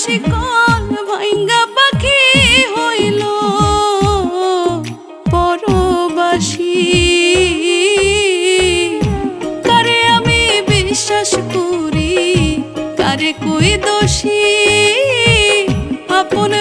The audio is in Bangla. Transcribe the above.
শিকল ভাঙ্গা পাখি হইল পরবাসী। কারে আমি বিশ্বাস করি, কারে কই দোষী, আপন